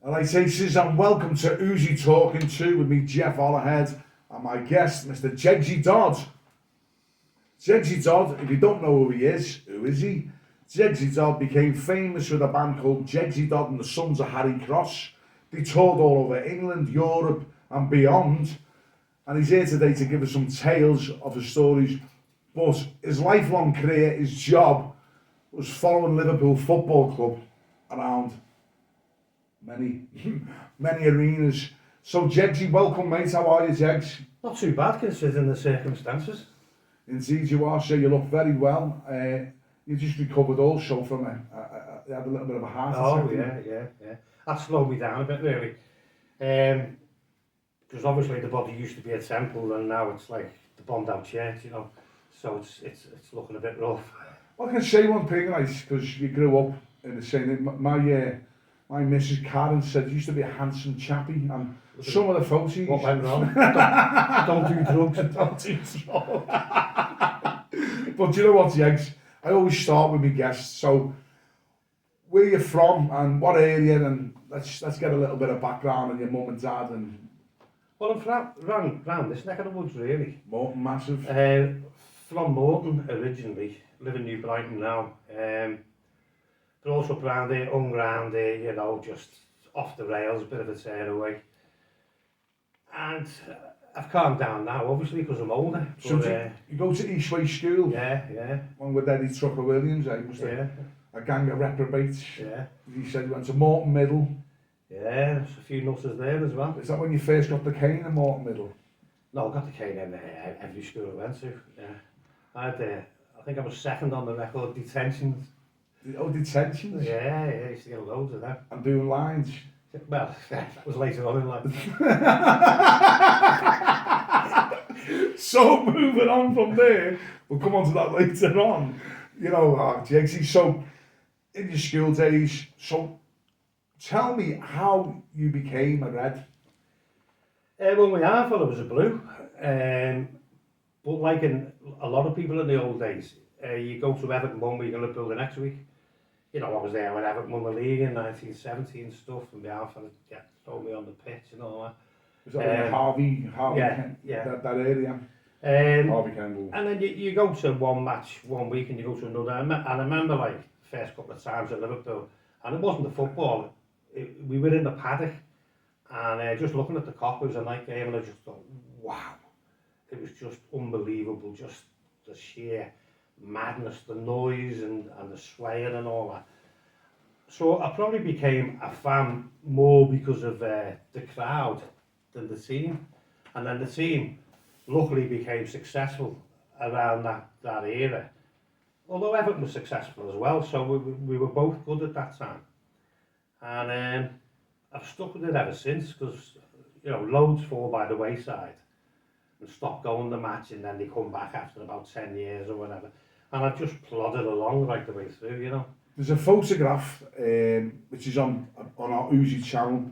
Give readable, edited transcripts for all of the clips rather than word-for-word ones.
Alright, aces, and welcome to Uzi Talking 2 with me, Jeff Ollerhead, and my guest, Mr. Jegsy Dodd. Jegsy Dodd, if you don't know who he is, who is he? Jegsy Dodd became famous with a band called Jegsy Dodd and the Sons of Harry Cross. They toured all over England, Europe, and beyond. And he's here today to give us some tales of his stories. But his lifelong career, his job, was following Liverpool Football Club around many arenas. So Jegsy, welcome mate, how are you, Jegs? Not too bad considering the circumstances. Indeed you are, so you look very well. You just recovered also from you had a little bit of a heart attack. Oh yeah. That slowed me down a bit really. Because obviously the body used to be a temple and now it's like the bombed out church, you know. So it's looking a bit rough. Well, I can say one thing, nice, because you grew up in the same. My Mrs. Karen said you used to be a handsome chappy, and some of the photos. What went wrong? don't do drugs. Don't do drugs. But you know what, Jegs? I always start with my guests. So, where you from and what area, and let's get a little bit of background on your mum and dad and. Well, I'm from round this neck of the woods really. Morton, massive. From Morton originally, live in New Brighton now. But also around there, hung round there, you know, just off the rails, a bit of a tearaway. And I've calmed down now, obviously, because I'm older. So you go to Eastway School? Yeah. One with Eddie Trucker Williams, was yeah. A gang of reprobates. Yeah. He said you went to Morton Middle. Yeah, there's a few nutters there as well. Is that when you first got the cane in Morton Middle? No, I got the cane in every school I went to, yeah. I think I was second on the record, detentions. Oh, detentions? Yeah, I used to get loads of that. And doing lines? Well, that was later on in life. So, moving on from there, we'll come on to that later on. You know, Jegsy, so, in your school days, so, tell me how you became a Red. Well, my half father was a Blue. But like in a lot of people in the old days, you go to Everton one week and Liverpool the next week. You know, I was there when Everton won the league in 1970 and stuff, and my half father throw me on the pitch and all that. Was that Harvey yeah. That area? Harvey Kendall. And then you go to one match one week and you go to another. And I remember like first couple of times at Liverpool, and it wasn't the football. We were in the paddock, and just looking at the cop, it was a night game, and I just thought, wow. It was just unbelievable, just the sheer madness, the noise and the swaying and all that. So I probably became a fan more because of the crowd than the team. And then the team luckily became successful around that era. Although Everton was successful as well, so we were both good at that time. And I've stuck with it ever since because, you know, loads fall by the wayside and stop going the match, and then they come back after about 10 years or whatever. And I've just plodded along right the way through, you know. There's a photograph, which is on our Uzi channel,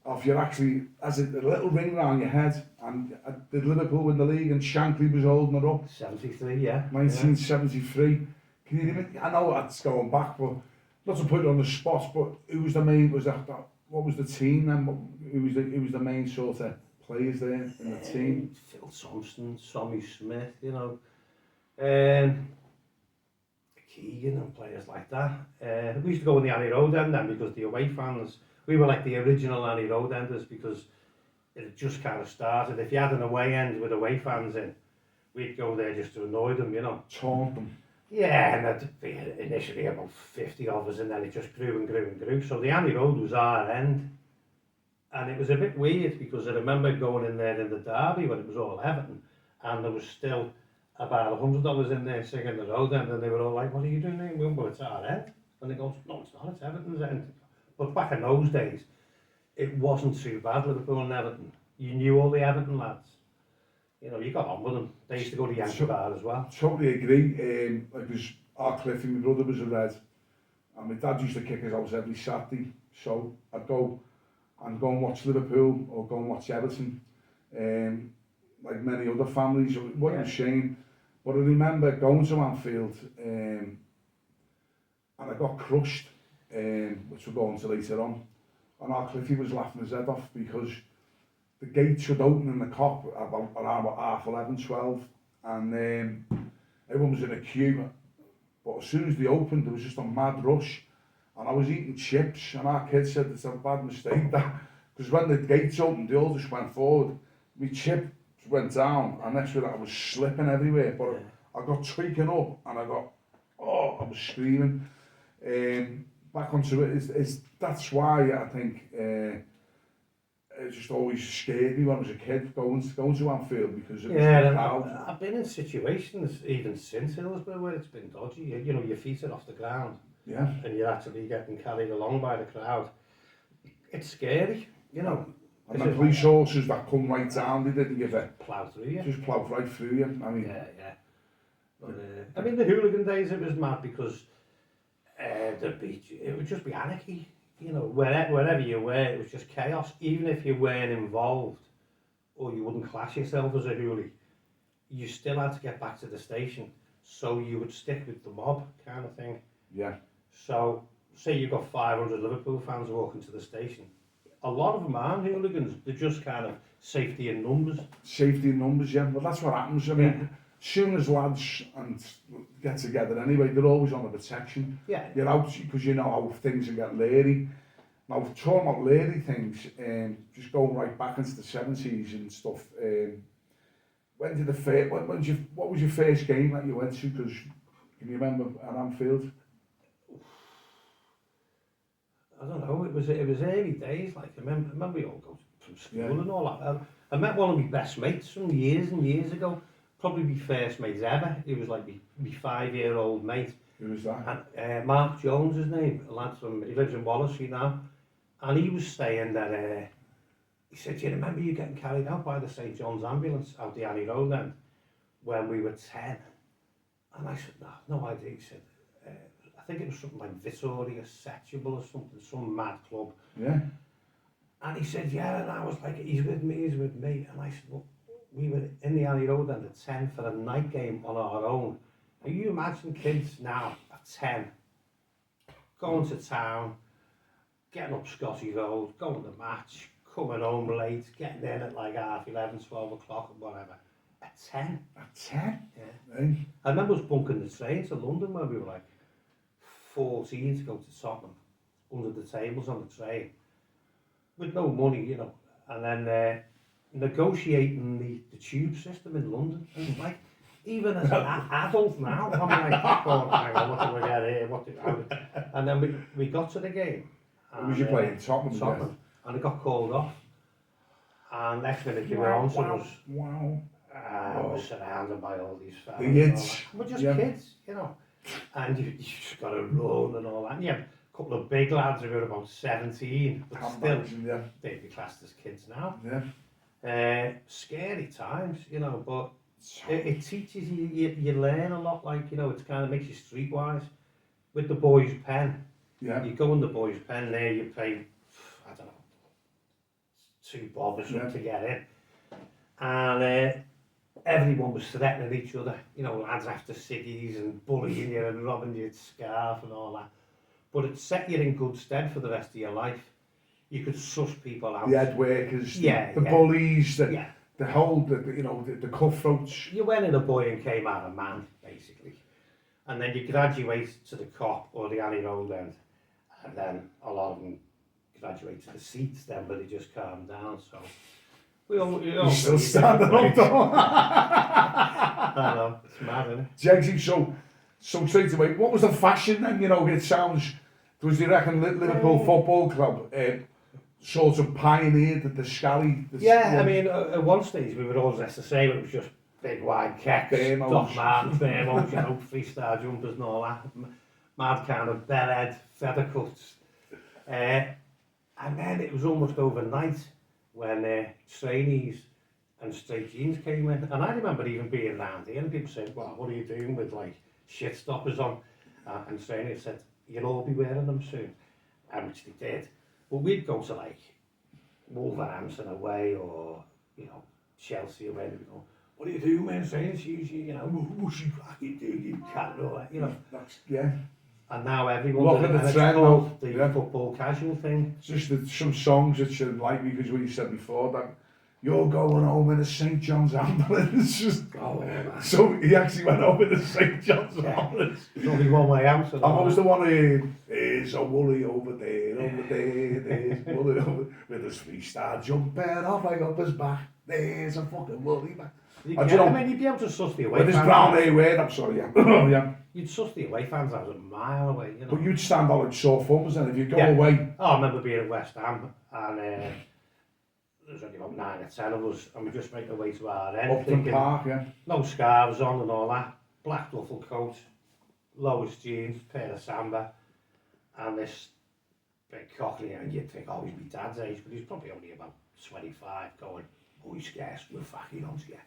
of you actually, as a little ring around your head, and did Liverpool win the league and Shankly was holding it up? 73, yeah. 1973. Yeah. Can you even, I know that's going back, but not to put it on the spot, but who was the main, what was the team then? Who was the main sort of players there in the team? Phil Thompson, Sammy Smith, you know, Keegan and players like that. We used to go in the Annie Road end then because the away fans, we were like the original Annie Road enders because it just kind of started. If you had an away end with away fans in, we'd go there just to annoy them, you know. Taunt them. Yeah, and there'd be initially about 50 of us, and then it just grew and grew and grew. So the Annie Road was our end. And it was a bit weird because I remember going in there in the derby when it was all Everton, and there was still about $100 in there singing the road end, and they were all like, "What are you doing there?" Well, it's our end. And they go, "No, it's not, it's Everton's end." But back in those days, it wasn't too bad, Liverpool and Everton. You knew all the Everton lads. You know, you got on with them. They used to go to Yankee Bar as well. Totally agree. Because our Cliffy, my brother, was a Red, and my dad used to kick us out every Saturday. So I'd go and watch Liverpool or go and watch Everton, like many other families. It wasn't a shame. But I remember going to Anfield, and I got crushed, which we'll go on to later on. and our Cliffy was laughing his head off because the gates would open in the cop around about half 11, 12, and everyone was in a queue. But as soon as they opened, there was just a mad rush, and I was eating chips, and our kids said it's a bad mistake that, because when the gates opened, they all just went forward. My chip went down, and next to that I was slipping everywhere, but I got tweaking up, and I was screaming. Back onto it, that's why I think it just always scared me when I was a kid going to Anfield, because it was the crowd. I've been in situations even since Hillsborough where it's been dodgy. You know, your feet are off the ground, and you're actually getting carried along by the crowd. It's scary, you know. And the police horses that come right down, they didn't give a plough through you. Just plough right through you. I mean, But, I mean, the hooligan days, it was mad because it would just be anarchy. You know, wherever you were, it was just chaos. Even if you weren't involved, or you wouldn't class yourself as a hoolie, you still had to get back to the station. So you would stick with the mob kind of thing. Yeah. So, say you've got 500 Liverpool fans walking to the station. A lot of them aren't hooligans. They're just kind of safety in numbers. Safety in numbers, yeah. Well, that's what happens. I mean, as soon as lads get together anyway, they're always on the protection. Yeah. You're out because you know how things can get leery. Now, talking about leery things, just going right back into the 70s and stuff, what was your first game that you went to? Because can you remember at Anfield? I don't know, it was early days, like I remember we all go from school and all that. I met one of my best mates from years and years ago, probably my first mate ever. He was like my 5-year-old mate. Who was that? And Mark Jones, his name, a lad he lives in Wallasey now, and he was saying that, he said, do you remember you getting carried out by the St John's ambulance out the Annie Road then, when we were 10? And I said, no idea. He said, I think it was something like Vittoria Setubal or something, some mad club. Yeah. And he said, yeah, and I was like, he's with me. And I said, well, we were in the Alley Road then at 10 for a night game on our own. Now you imagine kids now at 10, going to town, getting up Scotty Road, going to the match, coming home late, getting in at like 11:30, 12 o'clock or whatever. At 10. At 10? Yeah. Hey. I remember us bunking the train to London when we were like 14 to go to Tottenham, under the tables on the train, with no money, you know, and then negotiating the tube system in London. And it's like, even as an adult now, I'm like, oh, hang on, what do we get here? And then we got to the game. Who was you playing? Tottenham. And it got called off. And next minute you were on to us. Wow. I was surrounded by all these fellas. The kids. We're just kids, you know. And you just got to run and all that. And you had a couple of big lads who were about 17, but still, they'd be classed as kids now. Yeah. Scary times, you know, but it teaches you learn a lot, like, you know, it kind of makes you streetwise. With the boys' pen, you go in the boys' pen there, you pay, I don't know, £2 or something to get in. And everyone was threatening each other, you know, lads after ciggies and bullying you and robbing your scarf and all that. But it set you in good stead for the rest of your life. You could suss people out. The head workers, the bullies, the whole, the cutthroats. You went in a boy and came out a man, basically. And then you graduate to the cop or the Alley Road end. And then a lot of them graduate to the seats then, but they just calm down, so... We all still standing up though. I know, it's mad, isn't it? Jegsy, so straight away, what was the fashion then? You know, it sounds, do you reckon Liverpool Football Club sort of pioneered the scally? I mean, at one stage we were all dressed the same, it was just big wide kecks, Doc Martens, Bermos, you know, freestyle jumpers and all that, mad kind of bell-head, feather cuts. And then it was almost overnight when trainees and straight jeans came in. And I remember even being round here and people saying, well, what are you doing with like shit stoppers on? And trainees said, you'll all be wearing them soon. Which they did. But we'd go to like Wolverhampton away or, you know, Chelsea away and we'd go, what do you do, man? Training shoes, you know, whooshy cracky dude, you can't know that, you know. And now everyone Look does at it, the and it's trend called now, the yeah. football casual thing. It's just that some songs that you like, because what you said before, that you're going home in a St. John's ambulance. Oh, man. So he actually went home in a St. John's ambulance. There's only one way out. So I'm always the one who is a woolly over there, there's woolly over with his 3-star jumper off I got his back. There's a fucking woolly back. I mean, you'd be able to suss the away with his fans brown out. hair weird, I'm sorry, yeah. Yeah. You'd suss the away fans out a mile away, you know. But you'd stand on like sore thumbs, and if you go Yeah. away, Oh, I remember being at West Ham, and there was only about 9 or 10 of us, and we just make our way to our end. Upton Park, yeah. No scarves on and all that, black duffel coat, lowest jeans, pair of samba, and this big cockney, and you'd think, oh, he's my dad's age, but he's probably only about 25, going, oh, he's scarce, we're fucking on to you.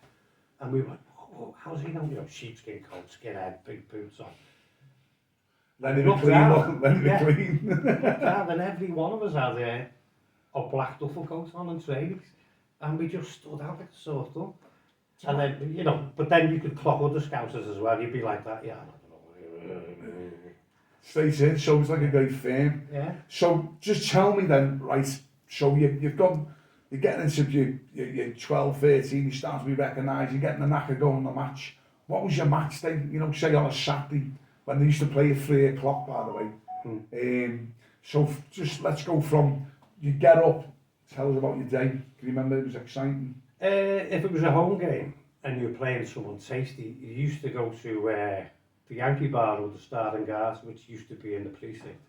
And we were like, oh, how's he know? You know, sheepskin coat, skinhead, big boots on. Lenny Looked McLean, out. Lenny Yeah. McLean. And every one of us had a black duffel coat on and tradies, and we just stood out like a sore thumb. And then, you know, but then you could clock other scousers as well. You'd be like that, yeah, I don't know. Straight in, so it's like a great firm. Yeah. So just tell me then, right, so you've gone, you're getting into your 12, 13, you start to be recognised, you're getting the knack of going to the match. What was your match day, you know, say on a Saturday, when they used to play at 3 o'clock, by the way. So just let's go from, you get up, tell us about your day. Can you remember it was exciting? If it was a home game and you were playing someone tasty, you used to go to the Yankee bar or the Star and Garter, which used to be in the precinct,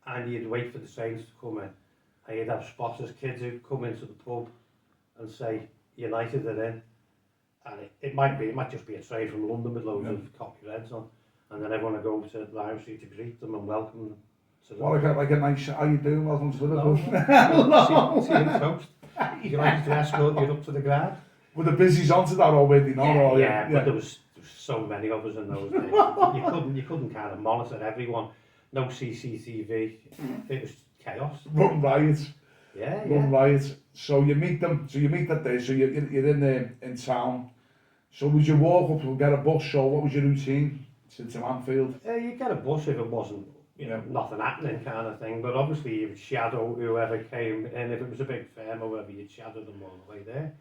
and you'd wait for the Saints to come in, and you'd have spotters, kids who'd come into the pub and say, United are in, and it might just be a train from London with loads of cocky reds on, and then everyone would go to Lime Street to greet them and welcome them. Well, like a nice, how you doing, welcome to Liverpool. See you toast. You like to escort you up to the ground. Were the busies onto that already? Yeah, but there was so many of us in those days. You couldn't kind of monitor everyone. No CCTV. It was chaos. Run riots. Yeah. Riots. So you meet them. So you meet that day. So you're in town. So would you walk up and get a bus? Or what was your routine to Anfield? You get a bus if it wasn't, nothing happening kind of thing. But obviously you would shadow whoever came in. If it was a big firm or whatever, you'd shadow them all the way there.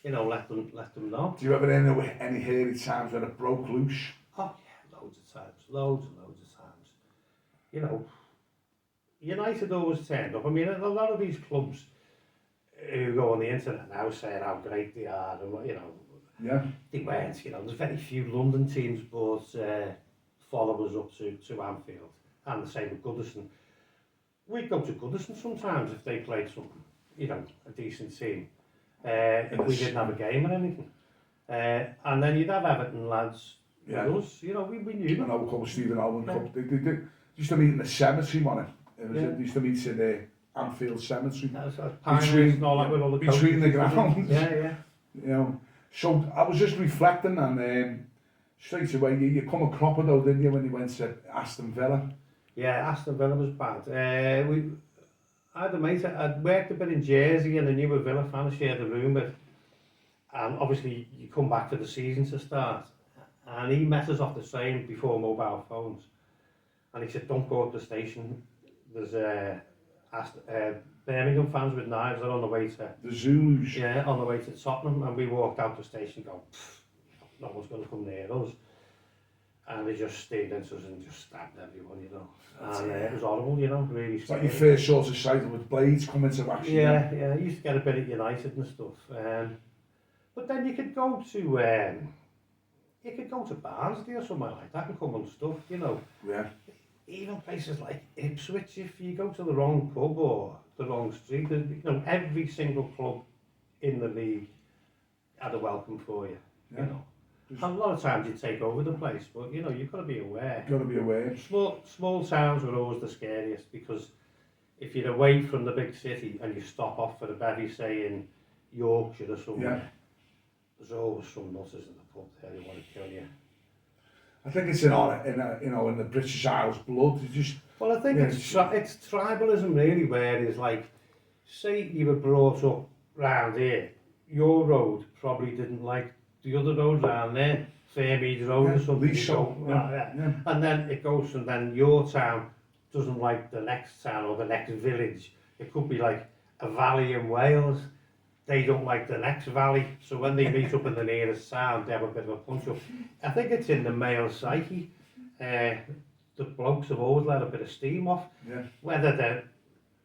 You know, let them know. Do you ever end with any hairy times when it broke loose? Oh yeah, loads of times. Loads and loads of times. You know, United always turned up. I mean, a lot of these clubs who go on the internet now saying how great they are and they weren't. You know, there's very few London teams brought followers up to Anfield, and the same with Goodison. We'd go to Goodison sometimes if they played some, a decent team. If we didn't have a game or anything. And then you'd have Everton lads with us, we knew them. I know a couple of Stephen Owen Cup. They used to meet in the cemetery, wasn't it? They used to meet in the Anfield Cemetery. Between the grounds. Yeah. So I was just reflecting, and straight away you come a cropper though, didn't you, when you went to Aston Villa? Yeah, Aston Villa was bad. I had a mate, I'd worked a bit in Jersey and I knew a Villa fan I shared a room with. And obviously you come back for the season to start. And he met us off the train before mobile phones. And he said, don't go up the station. There's Birmingham fans with knives are on the way to... The Zulus. Yeah, on the way to Tottenham. And we walked out the station going, no one's going to come near us. And they just stayed into us and just stabbed everyone, And it was horrible, really. It's like your first sort of sight with blades coming to action. Yeah, I used to get a bit of United and stuff. But then you could go to Barnsley or somewhere like that and come on stuff, Yeah. Even places like Ipswich, if you go to the wrong pub or the wrong street, every single club in the league had a welcome for you, And a lot of times you take over the place, but you've got to be aware. You've got to be aware. Small towns were always the scariest because if you're away from the big city and you stop off for the bevy, say in Yorkshire or somewhere, there's always some nutters in the pub there who want to kill you. I think it's in the British Isles blood. Well, I think it's tribalism really, where it's like, say you were brought up round here, your road probably didn't like the other road round there. Fairmead Road or something. Least so, yeah. And then it goes, and then your town doesn't like the next town or the next village. It could be like a valley in Wales. They don't like the next valley. So when they meet up in the nearest town, they have a bit of a punch-up. I think it's in the male psyche. The blokes have always let a bit of steam off. Yeah. Whether they're,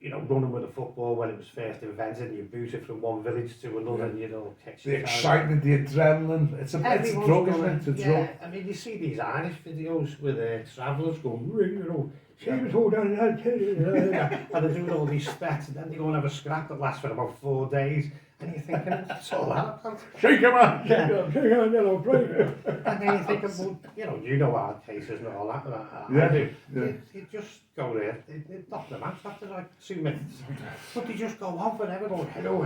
running with a football when it was first invented and you boot it from one village to another, and the excitement, the adrenaline, it's a drug, isn't it? It's a drug. I mean, you see these Irish videos with travellers going, she was all down there, and they're doing all these spets, and then they go and have a scrap that lasts for about 4 days, and you're thinking, that's all that about. Shake him on, shake him, break him. And then you're thinking, well, our cases and all that, I do. You just go there, they knock them out after like 2 minutes. But they just go on forever going, hello.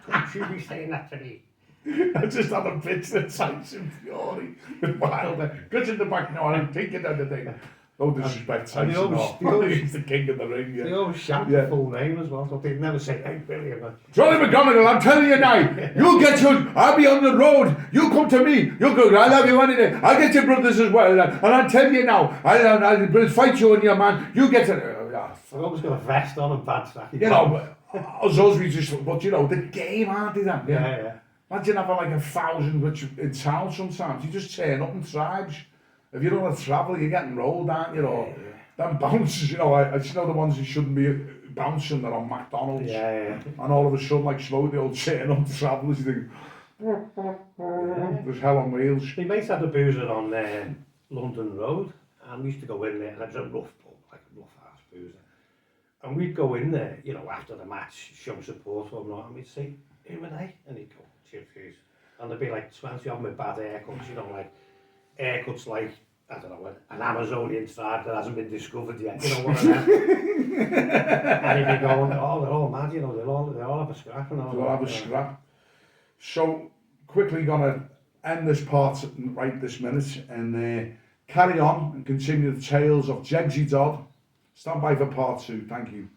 Don't you be saying that to me. I just had a pitch that Tyson Fury with Wilder. Good in the back now, I'm thinking of the thing. No disrespect, Tyson. He's the king of the ring. They always shout the full name as well, so they'd never say, hey, Billy. Johnny McGonigal, I'm telling you now, you get your, I'll be on the road, you come to me, you go, I'll have you any day, I'll get your brothers as well, and I'll tell you now, I'll fight you and your man, you get it. I've always got a vest on and bad track. Us we just, but the game, aren't they that? Yeah. Imagine having like 1,000 which in town sometimes, you just turn up in tribes. If you don't want to travel, you're getting rolled, aren't you? Them bounces, I just know the ones who shouldn't be bouncing, they're on McDonald's. And all of a sudden, like slow, they all turn up travellers, you think, there's hell on wheels. My mates had a boozer on London Road, and we used to go in there, and it was a rough pub, like a rough ass boozer. And we'd go in there, after the match, show support or not, and we'd say, who are they? And he'd go, cheers. And there'd be like 20 of them with bad haircuts, like haircuts like, I don't know, an Amazonian tribe that hasn't been discovered yet, what I mean? And he'd be going, oh, they're all mad, they all have a scrap and all. They all have a scrap. So, quickly gonna end this part right this minute and carry on and continue the tales of Jegsy Dodd. Stand by for part 2. Thank you.